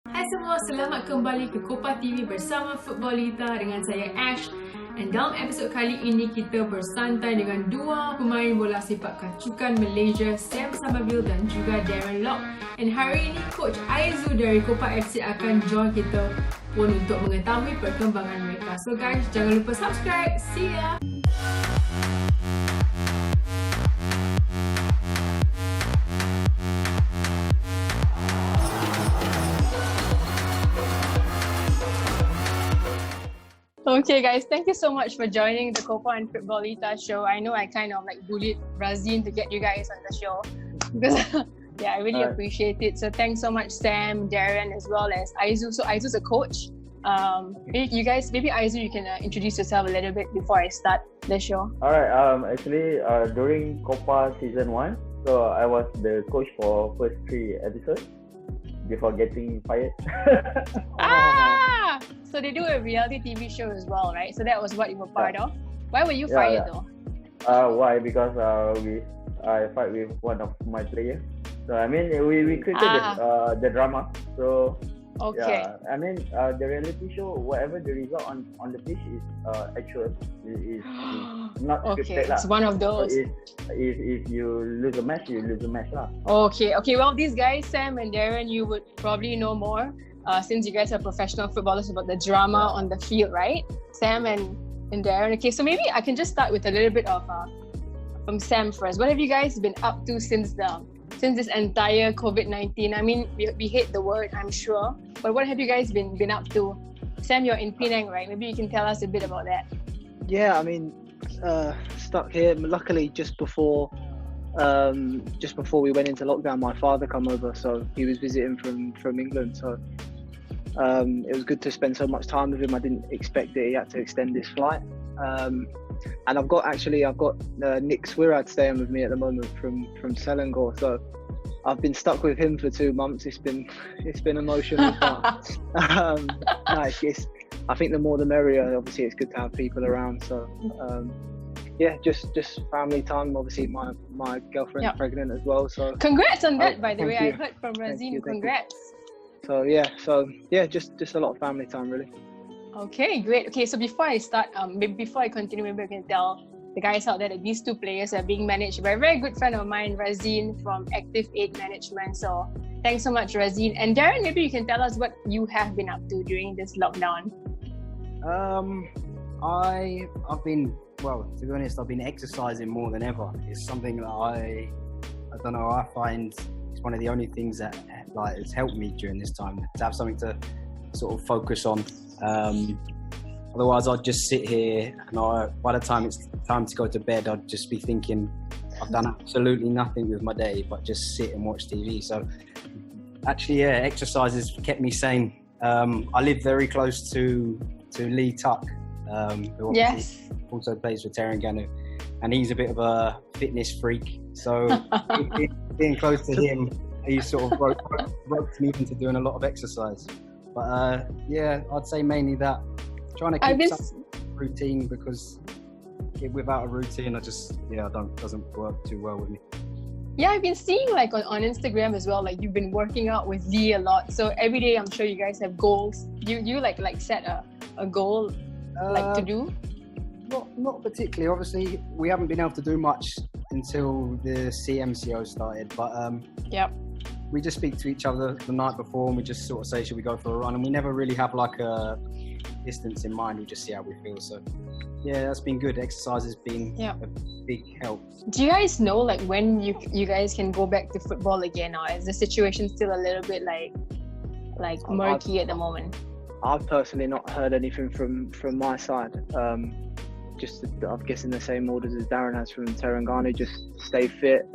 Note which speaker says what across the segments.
Speaker 1: Hai semua, selamat kembali ke KOPPA TV bersama Futbolita dengan saya Ash. Dan dalam episod kali ini kita bersantai dengan dua pemain bola sepak kacukan Malaysia, Sembang Santai dan juga Darren Lok. Dan hari ini Coach Aizu dari KOPPA FC akan join kita pun untuk mengetahui perkembangan mereka. So guys, jangan lupa subscribe. See ya! Okay guys, thank you so much for joining the KOPPA and Futbolita show. I know I kind of like bullied Razin to get you guys on the show because yeah, I really appreciate it. So thanks so much Sam, Darren as well as Aizu. So Aizu's a coach. You guys, maybe Aizu, you can introduce yourself a little bit before I start the show.
Speaker 2: Alright, actually during KOPPA season 1, so I was the coach for first 3 episodes before getting fired.
Speaker 1: So they do a reality TV show as well, right? So that was what you were part of. Why were you fired though?
Speaker 2: Why? Because I fight with one of my players. So I mean we created the drama. So yeah, I mean the reality show, whatever the result on the pitch is actual. Is not scripted.
Speaker 1: It's one of those.
Speaker 2: So if you lose a match, you lose a match lah.
Speaker 1: Okay. Well, these guys, Sam and Darren, you would probably know more. Since you guys are professional footballers, about the drama on the field, right? Sam and Darren. Okay, so maybe I can just start with a little bit of from Sam first. What have you guys been up to since this entire COVID-19? I mean, we hate the word, I'm sure, but what have you guys been up to? Sam, you're in Penang, right? Maybe you can tell us a bit about that.
Speaker 3: Yeah, I mean, stuck here. Luckily, just before we went into lockdown, my father come over, so he was visiting from England. So it was good to spend so much time with him. I didn't expect it. He had to extend his flight. And I've got Nick Swirad staying with me at the moment from Selangor. So I've been stuck with him for 2 months. It's been emotional. But, I think the more the merrier. Obviously, it's good to have people around. So yeah, just family time. Obviously, my girlfriend's pregnant as well. So
Speaker 1: congrats on that, by the way.
Speaker 3: You.
Speaker 1: I heard from Razin. Congrats.
Speaker 3: So yeah, just a lot of family time, really.
Speaker 1: Okay, great. Okay, so before I start, before I continue, maybe I can tell the guys out there that these two players are being managed by a very good friend of mine, Razin from Active 8 Management. So thanks so much, Razin. And Darren, maybe you can tell us what you have been up to during this lockdown.
Speaker 4: I've been, well, to be honest, I've been exercising more than ever. It's something that I don't know, I find it's one of the only things that like has helped me during this time, to have something to sort of focus on. Otherwise I'd just sit here and by the time it's time to go to bed, I'd just be thinking I've done absolutely nothing with my day but just sit and watch TV. So actually, yeah, exercise has kept me sane. I live very close to Lee Tuck, who also plays for Terengganu, and he's a bit of a fitness freak. So being close to him, he sort of roped me into doing a lot of exercise. But yeah, I'd say mainly that, trying to keep some routine, because without a routine, doesn't work too well with me.
Speaker 1: Yeah, I've been seeing like on Instagram as well, like you've been working out with Lee a lot. So every day, I'm sure you guys have goals. Do you like set a goal to do?
Speaker 4: Not particularly. Obviously, we haven't been able to do much until the CMCO started. But we just speak to each other the night before, and we just sort of say, should we go for a run? And we never really have like a distance in mind. We just see how we feel. So yeah, that's been good. Exercise has been a big help.
Speaker 1: Do you guys know like when you guys can go back to football again, or is the situation still a little bit like murky at the moment?
Speaker 3: I've personally not heard anything from my side. Just I'm guessing the same orders as Darren has from Terengganu. Just stay fit.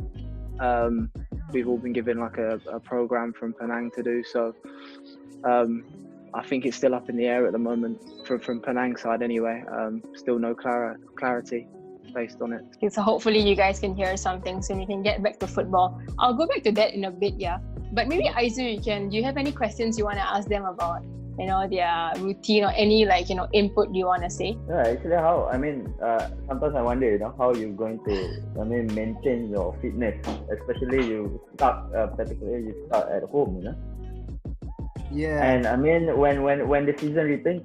Speaker 3: We've all been given like a program from Penang to do. So I think it's still up in the air at the moment from Penang side anyway. Still no clarity based on it.
Speaker 1: Okay, so hopefully you guys can hear something so we can get back to football. I'll go back to that in a bit, but maybe Aizu, do you have any questions you want to ask them about their routine, or any input you want to say?
Speaker 2: Yeah, actually, sometimes I wonder, how you're going to, maintain your fitness, especially you start, particularly you start at home,
Speaker 4: Yeah.
Speaker 2: And I mean, when the season returns,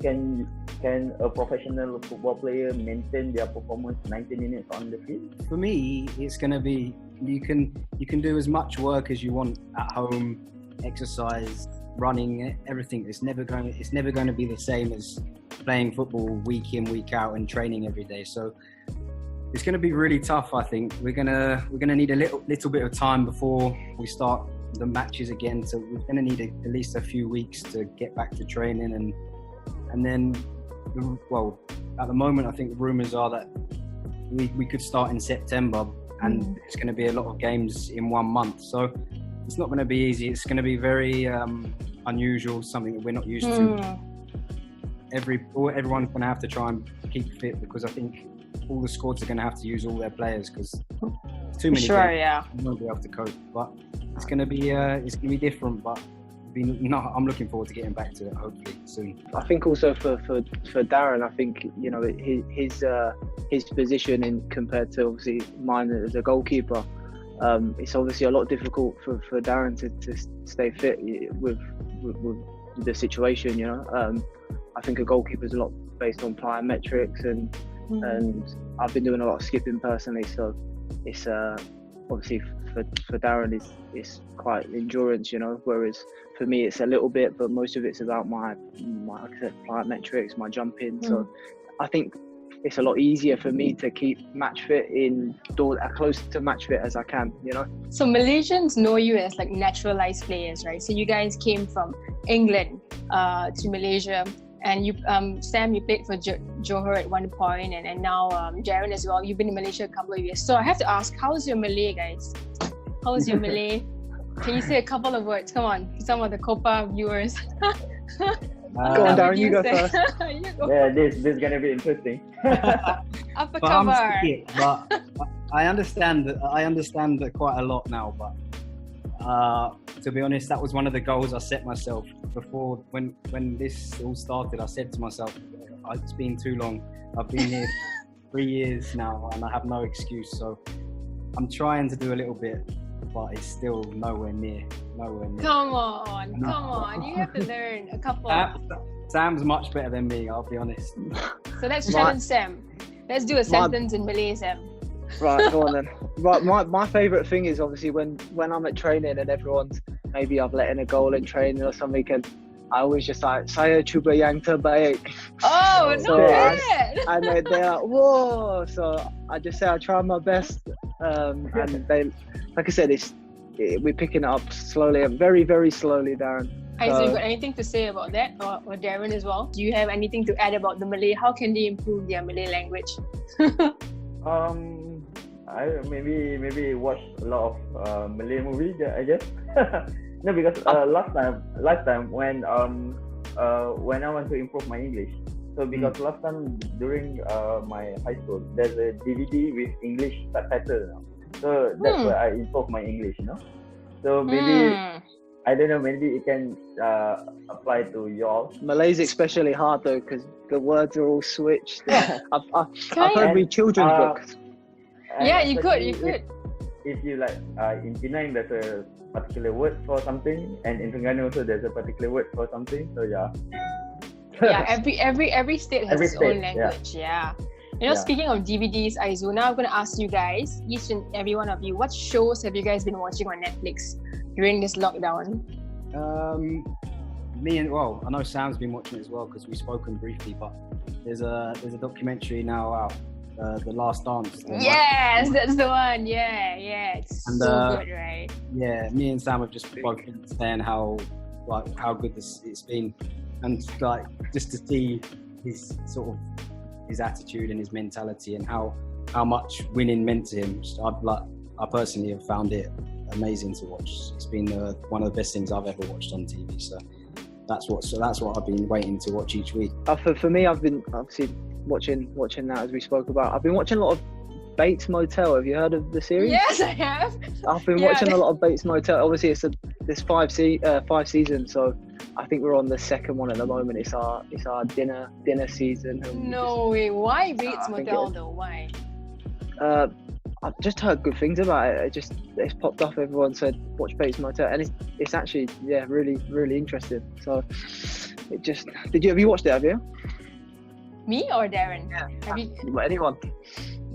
Speaker 2: can a professional football player maintain their performance 90 minutes on the field?
Speaker 4: For me, it's going to be you can do as much work as you want at home, exercise, running, everything. It's never going to be the same as playing football week in, week out, and training every day. So it's going to be really tough. I think we're gonna need a little bit of time before we start the matches again. So we're going to need at least a few weeks to get back to training, and then, well, at the moment I think the rumours are that we could start in September, and it's going to be a lot of games in 1 month. So it's not going to be easy. It's going to be very unusual, something that we're not used to. Everyone's going to have to try and keep fit, because I think all the squads are going to have to use all their players, because there's too many.
Speaker 1: Sure, yeah.
Speaker 4: We won't be able to cope, but it's going to be different. But I'm looking forward to getting back to it, hopefully soon.
Speaker 3: I think also for Darren, I think, you know, his position in compared to obviously mine as a goalkeeper, it's obviously a lot difficult for Darren to stay fit with the situation. You know, I think a goalkeeper is a lot based on plyometrics, and I've been doing a lot of skipping personally, so it's obviously for Darren it's quite endurance, you know, whereas for me it's a little bit, but most of it's about my like I said, plyometrics, my jumping. So I think it's a lot easier for me to keep match fit as close to match fit as I can, you know.
Speaker 1: So Malaysians know you as like naturalized players, right? So you guys came from England to Malaysia, and you, Sam, you played for Johor at one point, and now Darren as well. You've been in Malaysia a couple of years. So I have to ask, how's your Malay, guys? How's your Malay? Can you say a couple of words? Come on, some of the KOPPA viewers.
Speaker 3: Go on, Darren, you go first.
Speaker 1: You go.
Speaker 2: Yeah, this is gonna be interesting.
Speaker 1: Apa khabar?
Speaker 4: But I understand that quite a lot now. But to be honest, that was one of the goals I set myself before when this all started. I said to myself, it's been too long. I've been here 3 years now, and I have no excuse. So I'm trying to do a little bit, but it's still nowhere near.
Speaker 1: Come on, you have to learn a couple.
Speaker 4: Sam's much better than me, I'll be honest.
Speaker 1: So let's challenge Sam. Let's do a sentence in Malay, Sam.
Speaker 3: Right, go on then. Right, my favourite thing is obviously when I'm at training and everyone's, maybe I've let in a goal in training or something, and I always just like, saya cuba yang terbaik.
Speaker 1: Oh,
Speaker 3: so
Speaker 1: no bad.
Speaker 3: And they're like, whoa. So I just say I try my best, and they, like I said, we're picking it up slowly, very, very slowly, Darren.
Speaker 1: So you got anything to say about that, or Darren as well? Do you have anything to add about the Malay? How can they improve their Malay language?
Speaker 2: I maybe watch a lot of Malay movies, I guess. No, because last time when I want to improve my English, so because last time during my high school, there's a DVD with English subtitle now. So that's where I improve my English, you know. So maybe I don't know, maybe it can apply to y'all.
Speaker 3: Malay's especially hard though, because the words are all switched. I've heard read children's books.
Speaker 1: Yeah, you could.
Speaker 2: If you like, in Penang there's a particular word for something, and in Terengganu also there's a particular word for something. So yeah.
Speaker 1: Yeah, every state has its own language. Yeah. You know, speaking of DVDs, Aizuna, I'm going to ask you guys, each and every one of you, what shows have you guys been watching on Netflix during this lockdown?
Speaker 4: I know Sam's been watching it as well because we've spoken briefly, but there's a documentary now out, The Last Dance.
Speaker 1: Yes, that's the one. Yeah, it's so good, right?
Speaker 4: Yeah, me and Sam have just both been saying how good it's been, and like just to see his sort of his attitude and his mentality and how much winning meant to him. I personally have found it amazing to watch. It's been one of the best things I've ever watched on TV. So that's what I've been waiting to watch each week.
Speaker 3: For me, I've been obviously watching that, as we spoke about. I've been watching a lot of Bates Motel. Have you heard of the series?
Speaker 1: Yes, I have.
Speaker 3: I've been watching a lot of Bates Motel. Obviously, there's 5 seasons, so I think we're on the second one at the moment. It's our dinner season.
Speaker 1: No way. Why Bates Motel though? Why?
Speaker 3: I've just heard good things about it. It's popped up. Everyone said watch Bates Motel, and it's actually really really interesting. So have you watched it? Have you?
Speaker 1: Me or Darren?
Speaker 3: Yeah.
Speaker 1: Have you?
Speaker 3: Anyone?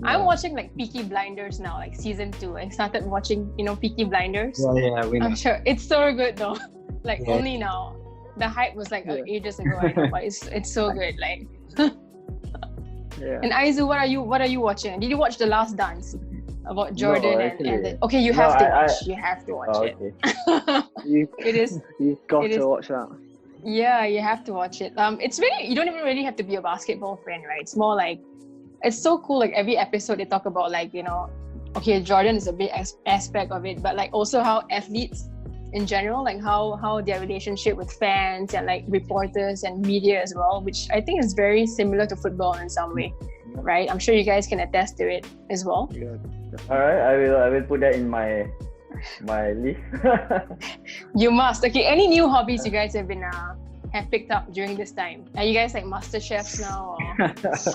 Speaker 1: I'm watching like Peaky Blinders now, like season 2. I started watching, Peaky Blinders.
Speaker 4: Yeah, we know.
Speaker 1: I'm sure it's so good though. Like only now. The hype was like ages ago, I know, but it's so good. Like.
Speaker 3: Yeah.
Speaker 1: And Aizu, what are you watching? Did you watch The Last Dance about Jordan and okay, you have you have to watch it.
Speaker 2: Okay.
Speaker 3: You've got to watch that.
Speaker 1: Yeah, you have to watch it. It's really, you don't even really have to be a basketball fan, right? It's more like, it's so cool. Like every episode they talk about like, okay, Jordan is a big aspect of it, but like also how athletes in general, like how their relationship with fans and like reporters and media as well, which I think is very similar to football in some way, right? I'm sure you guys can attest to it as well.
Speaker 3: Yeah.
Speaker 2: All right, I will put that in my list.
Speaker 1: You must. Okay, any new hobbies you guys have picked up during this time? Are you guys like master chefs now,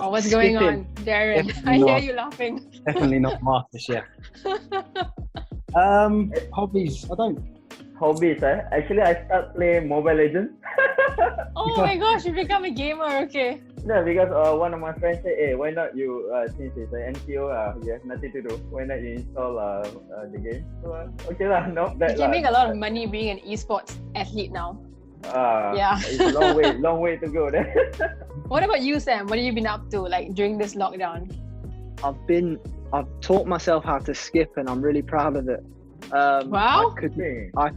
Speaker 1: or what's going on, Darren? I hear you laughing.
Speaker 4: Definitely not master chef. Hobbies.
Speaker 2: Hobbies, actually I start playing Mobile Legends.
Speaker 1: Oh my gosh, you become a gamer, okay.
Speaker 2: Yeah, because one of my friends said, hey, why not you, since it's an MCO, you have nothing to do, why not you install the game? So, okay lah, not bad.
Speaker 1: You can make a lot of money being an esports athlete now. Yeah.
Speaker 2: It's a long way to go there.
Speaker 1: What about you, Sam? What have you been up to like during this lockdown?
Speaker 3: I've taught myself how to skip, and I'm really proud of it.
Speaker 1: Wow.
Speaker 3: I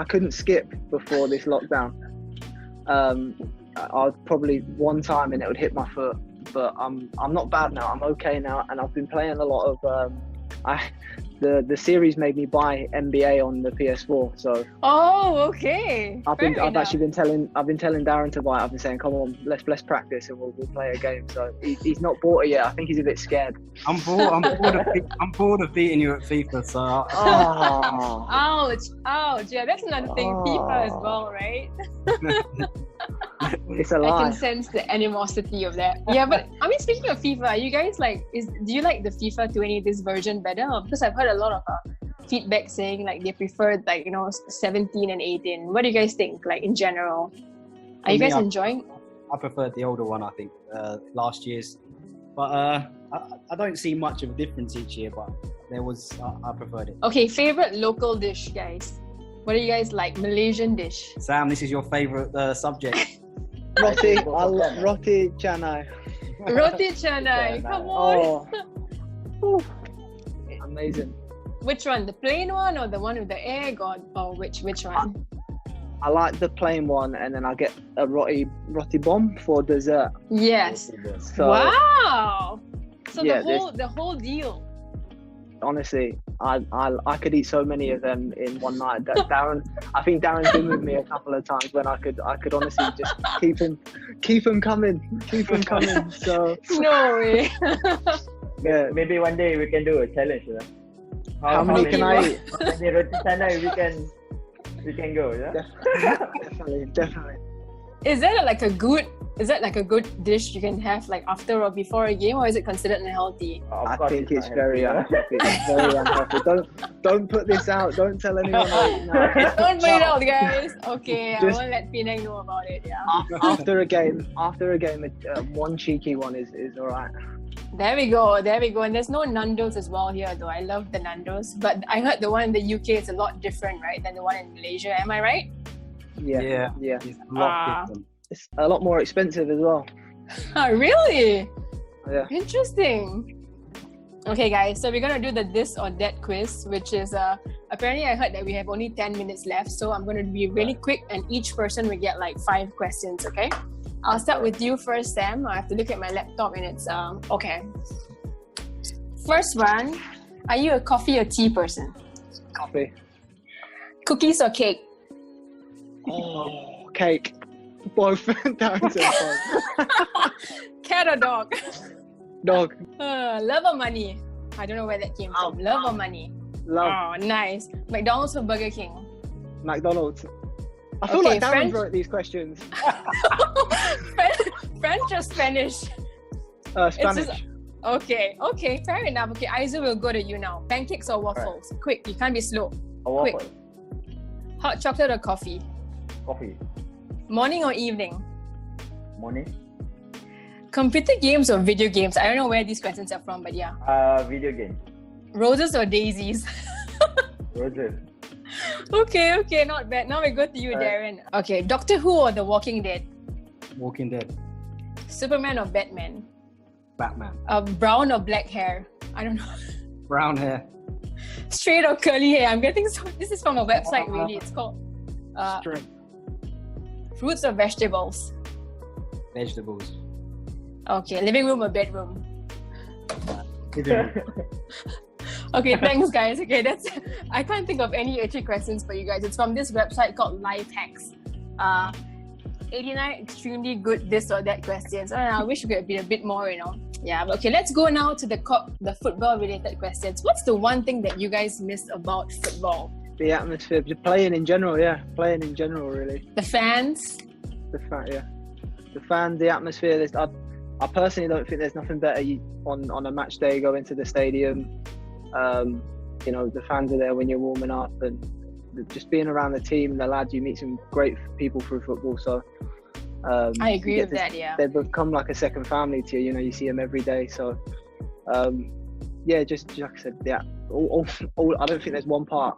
Speaker 3: couldn't skip before this lockdown. I'd probably one time and it would hit my foot, but I'm not bad now. I'm okay now, and I've been playing a lot of the series made me buy NBA on the PS4, so
Speaker 1: okay.
Speaker 3: I've been telling Darren to buy it. I've been saying, come on, let's practice and we'll play a game. So he's not bought it yet. I think he's a bit scared.
Speaker 4: I'm bored of beating you at FIFA. So
Speaker 1: ouch. Yeah, that's another thing. FIFA as well, right?
Speaker 3: It's a lie.
Speaker 1: I can sense the animosity of that. Yeah, but I mean, speaking of FIFA, you guys do you like the FIFA 20 this version better? Because I've heard a lot of feedback saying like they preferred 17 and 18. What do you guys think? Like in general, are you guys enjoying?
Speaker 4: I preferred the older one. I think last year's, but I don't see much of a difference each year. But I preferred it.
Speaker 1: Okay, favorite local dish, guys. What do you guys like? Malaysian dish.
Speaker 4: Sam, this is your favorite subject.
Speaker 3: Roti canai.
Speaker 1: Roti canai. Come on.
Speaker 3: Oh. Amazing.
Speaker 1: Which one? The plain one or the one with the egg, or which one?
Speaker 3: I like the plain one, and then I get a roti bomb for dessert.
Speaker 1: Yes.
Speaker 3: So,
Speaker 1: wow. So
Speaker 3: yeah,
Speaker 1: the whole deal.
Speaker 3: Honestly, I could eat so many of them in one night. I think Darren's been with me a couple of times when I could honestly just keep them coming. So
Speaker 1: no way.
Speaker 2: Yeah, maybe one day we can do a challenge.
Speaker 3: How many can I eat?
Speaker 2: How many roti canai we can go? Yeah.
Speaker 3: Definitely.
Speaker 1: Is that like a good dish you can have like after or before a game, or is it considered unhealthy?
Speaker 3: I think it's very unhealthy. Very unhealthy. Don't put this out. Don't tell anyone.
Speaker 1: Don't put it out, guys. Okay, I won't let Penang know about it. Yeah.
Speaker 3: After a game, one cheeky one is alright.
Speaker 1: There we go. And there's no Nando's as well here, though. I love the Nando's, but I heard the one in the UK is a lot different, right, than the one in Malaysia. Am I right?
Speaker 3: Yeah.
Speaker 4: It's a lot different.
Speaker 3: It's a lot more expensive as well.
Speaker 1: Really?
Speaker 3: Yeah.
Speaker 1: Interesting. Okay, guys. So we're gonna do the this or that quiz, which is apparently I heard that we have only 10 minutes left. So I'm gonna be really quick, and each person will get like 5 questions. Okay. I'll start with you first, Sam. I have to look at my laptop, and it's okay. First one. Are you a coffee or tea person?
Speaker 3: Coffee.
Speaker 1: Cookies or cake?
Speaker 3: Oh, cake. Both. Both.
Speaker 1: Cat or dog?
Speaker 3: Dog.
Speaker 1: Love or money? I don't know where that came from. Love or money?
Speaker 3: Love.
Speaker 1: Oh, nice. McDonald's or Burger King?
Speaker 3: McDonald's. I feel like Darren wrote these questions.
Speaker 1: French or Spanish?
Speaker 3: Spanish.
Speaker 1: Okay, fair enough. Okay, Aizu will go to you now. Pancakes or waffles? Right. Quick, you can't be slow.
Speaker 2: A waffle.
Speaker 1: Quick. Hot chocolate or coffee?
Speaker 2: Coffee.
Speaker 1: Morning or evening?
Speaker 2: Morning.
Speaker 1: Computer games or video games? I don't know where these questions are from, but yeah.
Speaker 2: Video game.
Speaker 1: Roses or daisies?
Speaker 2: Roses.
Speaker 1: Okay, not bad. Now we go to you, Darren. Okay, Doctor Who or The Walking Dead?
Speaker 4: Walking Dead.
Speaker 1: Superman or Batman?
Speaker 4: Batman.
Speaker 1: Brown or black hair? I don't know.
Speaker 4: Brown hair.
Speaker 1: Straight or curly hair? I'm getting this is from a website really. It's called
Speaker 3: Straight.
Speaker 1: Fruits or vegetables?
Speaker 4: Vegetables.
Speaker 1: Okay, living room or bedroom?
Speaker 4: Living room.
Speaker 1: Okay, thanks guys. Okay, I can't think of any trick questions for you guys. It's from this website called Life Hacks. 89 extremely good this or that questions. I wish we could be a bit more, Yeah, but okay, let's go now to the football related questions. What's the one thing that you guys miss about football?
Speaker 3: The atmosphere, just playing in general, really.
Speaker 1: The fans?
Speaker 3: The fans, the atmosphere. I personally don't think there's nothing better on a match day, go into the stadium. The fans are there when you're warming up, and just being around the team, the lads, you meet some great people through football. So
Speaker 1: I agree with that. Yeah,
Speaker 3: they become like a second family to you. You see them every day. So just like I said, all I don't think there's one part.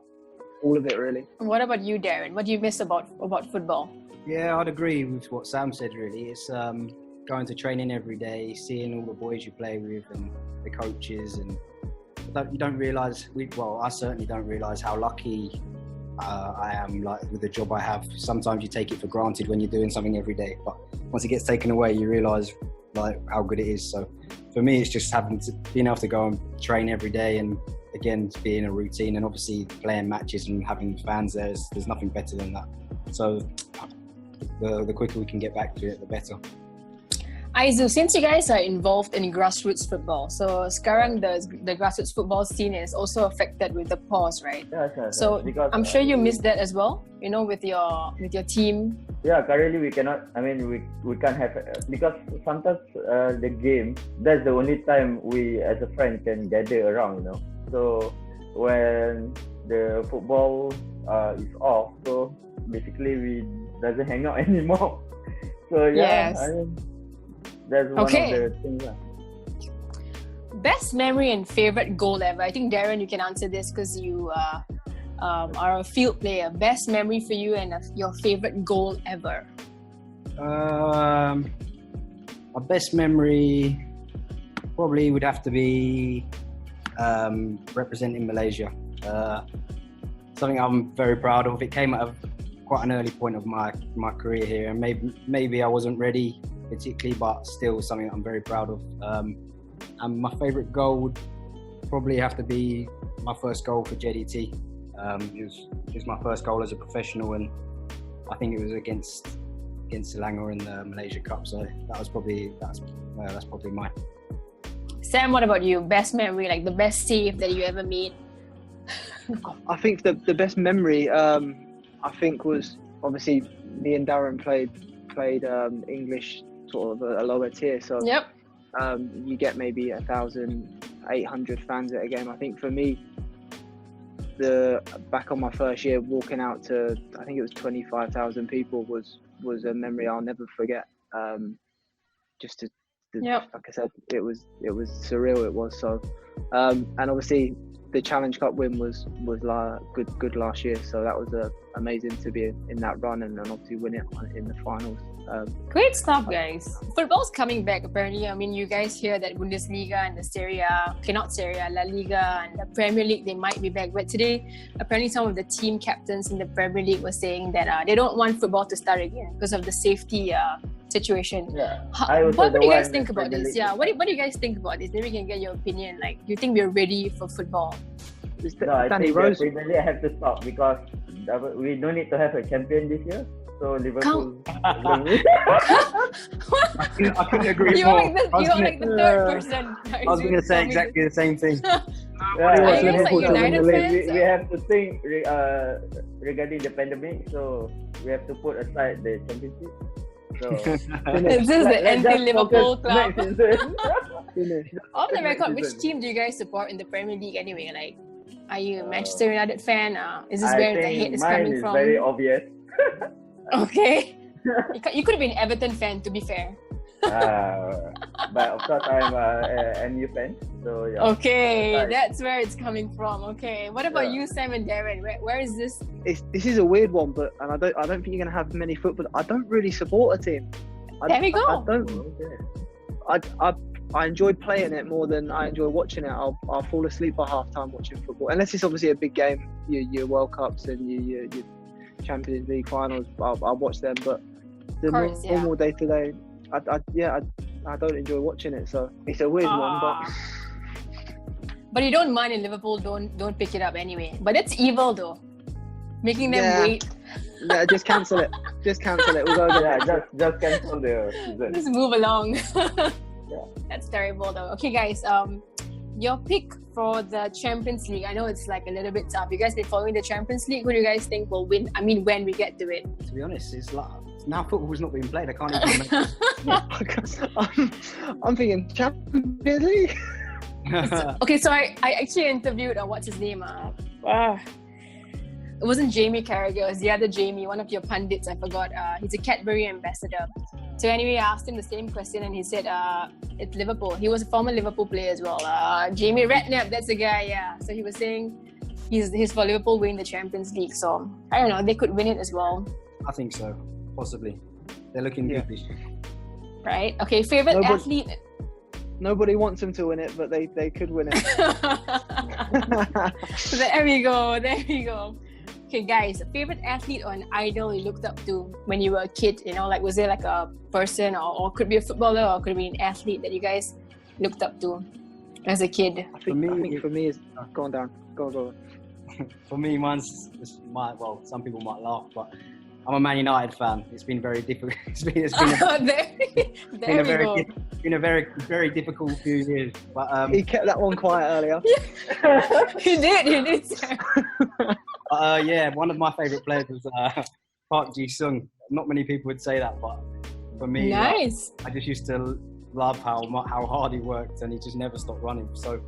Speaker 3: All of it really.
Speaker 1: What about you, Darren? What do you miss about football?
Speaker 4: Yeah, I'd agree with what Sam said. Really, it's going to training every day, seeing all the boys you play with and the coaches, and you don't realise. I certainly don't realise how lucky I am, like with the job I have. Sometimes you take it for granted when you're doing something every day, but once it gets taken away, you realise like how good it is. So for me, it's just being able to go and train every day, and again, to be in a routine, and obviously playing matches and having fans there. There's nothing better than that. So the quicker we can get back to it, the better.
Speaker 1: Aizu, since you guys are involved in grassroots football, so sekarang the grassroots football scene is also affected with the pause, right?
Speaker 2: Yes.
Speaker 1: So because, I'm sure you missed that as well, with your team.
Speaker 2: Yeah, currently we cannot. I mean, we can't have because sometimes the game, that's the only time we as a friend can gather around, So when the football is off, so basically we doesn't hang out anymore. So yeah, yes. I mean, that's one of the things.
Speaker 1: Best memory and favorite goal ever. I think Darren, you can answer this because you are a field player. Best memory for you and your favorite goal ever.
Speaker 4: My best memory probably would have to be representing Malaysia. Something I'm very proud of. It came at quite an early point of my career here, and maybe I wasn't ready particularly, but still something that I'm very proud of. And my favourite goal would probably have to be my first goal for JDT. It was my first goal as a professional, and I think it was against Selangor in the Malaysia Cup. So that's probably mine.
Speaker 3: Sam, what about you? Best memory, like the best save that you ever made?
Speaker 5: I think the best memory, I think, was obviously me and Darren played English, sort of a lower tier. So
Speaker 1: yep.
Speaker 5: You get maybe 1,800 fans at a game. I think for me, back on my first year, walking out to, I think it was 25,000 people was a memory I'll never forget.
Speaker 1: Yep.
Speaker 5: Like I said, it was surreal. It was so, and obviously the Challenge Cup win was good last year. So that was amazing to be in that run and obviously win it in the finals.
Speaker 1: Great stuff, guys. Football's coming back, apparently. I mean, you guys hear that Bundesliga and the Serie A, not Serie A, La Liga and the Premier League, they might be back. But today, apparently some of the team captains in the Premier League were saying that they don't want football to start again because of the safety situation.
Speaker 2: Yeah.
Speaker 1: What do you guys think about this? Yeah. What do you guys think about this? Maybe we can get your opinion. Like, do you think we're ready for football?
Speaker 2: No, I think the Premier League have to stop because we don't need to have a champion this year. So Liverpool.
Speaker 4: I couldn't agree
Speaker 1: more. You're like the third person.
Speaker 4: I was going to say exactly the same thing.
Speaker 1: Are you guys like United fans?
Speaker 2: We have to think regarding the pandemic, so we have to put aside the championship. So
Speaker 1: This is the anti-Liverpool club.
Speaker 3: Finish.
Speaker 1: Off the record, which team do you guys support in the Premier League anyway? Like, are you a Manchester United fan? Is this where the hate is coming from?
Speaker 2: Mine is very obvious.
Speaker 1: Okay. You could have been Everton fan, to be fair.
Speaker 2: But of course, I'm a MU fan. So yeah.
Speaker 1: Okay, that's where it's coming from. Okay, what about you, Sam and Darren? Where is this?
Speaker 3: This is a weird one, but I don't think you're gonna have many football. I don't really support a team.
Speaker 1: There we go.
Speaker 3: I don't. I enjoy playing it more than I enjoy watching it. I'll fall asleep by half time watching football, unless it's obviously a big game, your World Cups and your Champions League finals. I'll watch them, but the normal day to day, I don't enjoy watching it. So it's a weird one,
Speaker 1: but you don't mind if Liverpool don't pick it up anyway. But that's evil though, making them wait.
Speaker 3: Yeah, just cancel it. Just cancel it. We'll go
Speaker 2: just cancel the season.
Speaker 1: Just move along.
Speaker 2: Yeah.
Speaker 1: That's terrible though. Okay guys, your pick for the Champions League. I know it's like a little bit tough. You guys been following the Champions League. Who do you guys think will win? I mean, when we get to it.
Speaker 4: To be honest, it's like now football's not being played. I can't even
Speaker 3: I'm thinking Champions League.
Speaker 1: Okay, so I actually interviewed what's his name? It wasn't Jamie Carragher, it was the other Jamie, one of your pundits, I forgot. He's a Cadbury ambassador. So anyway, I asked him the same question and he said it's Liverpool. He was a former Liverpool player as well. Jamie Redknapp, that's the guy, yeah. So he was saying he's for Liverpool winning the Champions League. So I don't know, they could win it as well.
Speaker 4: I think so, possibly. They're looking good this year. Right,
Speaker 1: okay, favorite athlete?
Speaker 3: Nobody wants them to win it, but they could win it.
Speaker 1: There we go. Okay, guys, favorite athlete or an idol you looked up to when you were a kid? You know, like was there like a person or could be a footballer or could be an athlete that you guys looked up to as a kid?
Speaker 3: I think for me is go on.
Speaker 4: For me, some people might laugh, but I'm a Man United fan. It's been very difficult. It's been a very, very difficult few years. But
Speaker 3: he kept that one quiet earlier.
Speaker 1: He did.
Speaker 4: One of my favourite players was Park Ji-sung. Not many people would say that, but for me,
Speaker 1: nice.
Speaker 4: I just used to love how hard he worked, and he just never stopped running. So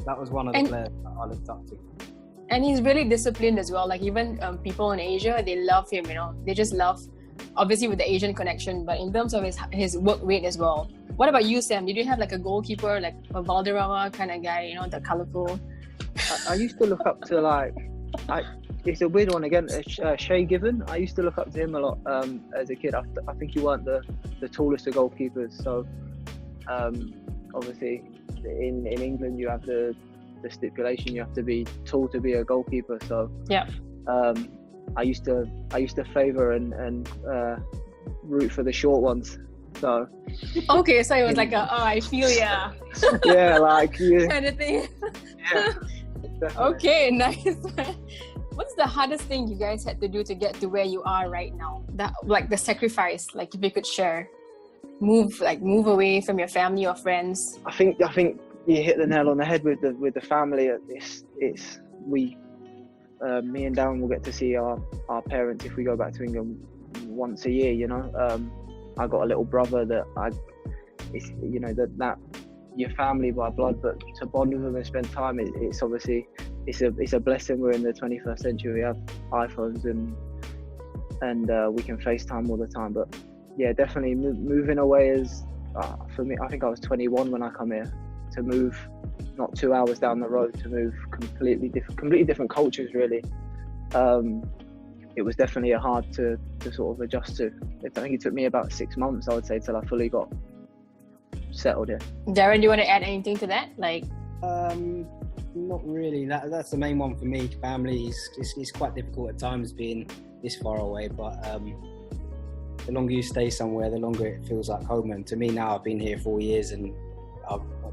Speaker 4: that was one of the players that I looked up to.
Speaker 1: And he's really disciplined as well. Like even people in Asia, they love him. You know, they just love, obviously with the Asian connection, but in terms of his work rate as well. What about you, Sam? Did you have like a goalkeeper, like a Valderrama kind of guy? You know, the colourful.
Speaker 3: I used to look up to it's a weird one again. Shay Given. I used to look up to him a lot as a kid. I think he weren't the tallest of goalkeepers. So obviously in England you have the stipulation you have to be tall to be a goalkeeper. So
Speaker 1: yeah.
Speaker 3: I used to favour and root for the short ones. So
Speaker 1: okay, so it was like I feel ya.
Speaker 3: Yeah, like
Speaker 1: kind of thing.
Speaker 3: Yeah. Definitely.
Speaker 1: Okay, nice. What's the hardest thing you guys had to do to get to where you are right now? That the sacrifice, like if you could share, move away from your family or friends.
Speaker 3: I think you hit the nail on the head with the family. It's me and Darren will get to see our parents if we go back to England once a year. You know, I got a little brother that that your family by blood, but to bond with them and spend time, it's obviously it's a blessing. We're in the 21st century. We have iPhones and we can FaceTime all the time. But yeah, definitely moving away is for me. I think I was 21 when I come here. To move not 2 hours down the road, to move completely different cultures really. It was definitely hard to sort of adjust to. I think it took me about 6 months, I would say, till I fully got settled here.
Speaker 1: Darren, do you want to add anything to that?
Speaker 4: Not really. That's the main one for me. Family is quite difficult at times being this far away, but the longer you stay somewhere, the longer it feels like home. And to me now, I've been here 4 years, and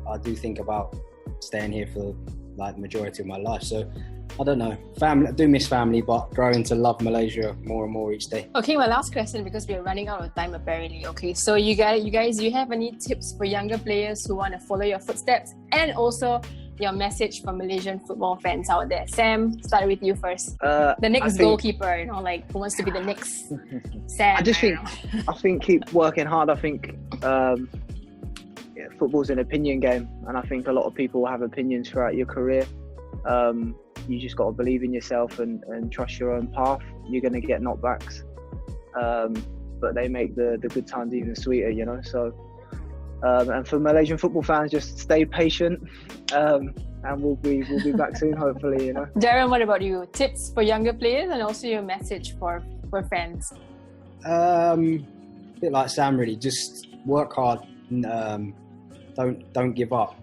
Speaker 4: I do think about staying here for the majority of my life. So I don't know. Family, I do miss family, but growing to love Malaysia more and more each day.
Speaker 1: Okay, my last question, because we are running out of time apparently. Okay, so you guys, do you have any tips for younger players who want to follow your footsteps? And also, your message for Malaysian football fans out there? Sam, start with you first. The next goalkeeper, like who wants to be the next Sam?
Speaker 3: I think keep working hard. I think football's an opinion game, and I think a lot of people have opinions throughout your career. You just got to believe in yourself and trust your own path. You're going to get knockbacks, but they make the good times even sweeter, So, and for Malaysian football fans, just stay patient, and we'll be back soon, hopefully.
Speaker 1: Darren, what about you? Tips for younger players and also your message for fans?
Speaker 4: A bit like Sam, really. Just work hard. Don't give up.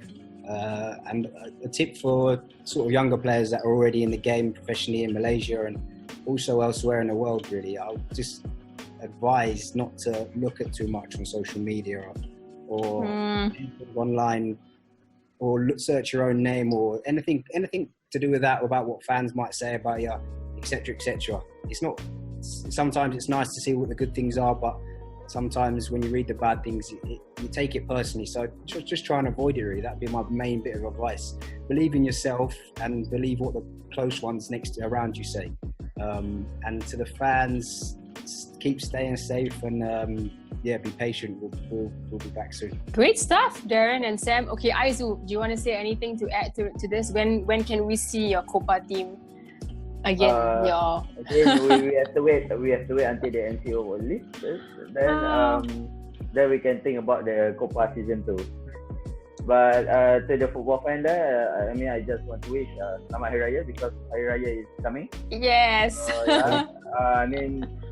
Speaker 4: And a tip for sort of younger players that are already in the game professionally in Malaysia and also elsewhere in the world, really, I'll just advise not to look at too much on social media or online, or search your own name or anything to do with that, about what fans might say about you, etc., etc. Sometimes it's nice to see what the good things are, but sometimes when you read the bad things, you take it personally. So just try and avoid it, really. That'd be my main bit of advice. Believe in yourself and believe what the close ones around you say. And to the fans, keep staying safe and be patient. We'll be back soon.
Speaker 1: Great stuff, Darren and Sam. Okay, Aizu, do you want to say anything to add to this? When can we see your KOPPA team again?
Speaker 2: Again, we have to wait. We have to wait until the NCO will leave first. Then we can think about the KOPPA season 2. But to the football fan there, I just want to wish Selamat Hari Raya, because Hari Raya is coming.
Speaker 1: Yes.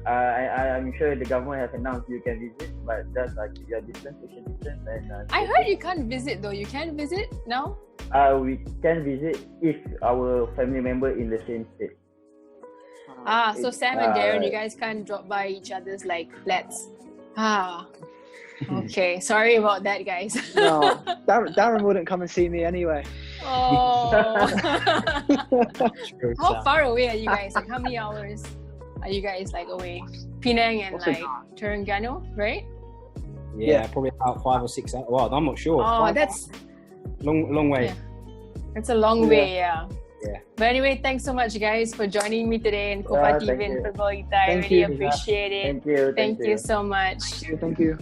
Speaker 2: I'm sure the government has announced you can visit, but just keep your distance, social distance. And
Speaker 1: I heard you can't visit though. You can visit now?
Speaker 2: We can visit if our family member in the same state.
Speaker 1: So Sam and Darren, you guys can't drop by each other's flats. Okay, sorry about that, guys.
Speaker 3: No, Darren wouldn't come and see me anyway.
Speaker 1: Oh. How far away are you guys? How many hours are you guys away? Penang and Terengganu, right?
Speaker 4: Yeah, probably about 5 or 6 hours. Well, I'm not sure.
Speaker 1: Oh, that's
Speaker 4: long way.
Speaker 1: Yeah. It's a long way, yeah. But anyway, thanks so much, guys, for joining me today in KOPPA TV and Futbolita. I really appreciate it.
Speaker 2: Thank you.
Speaker 1: Thank you so much.
Speaker 3: Thank you.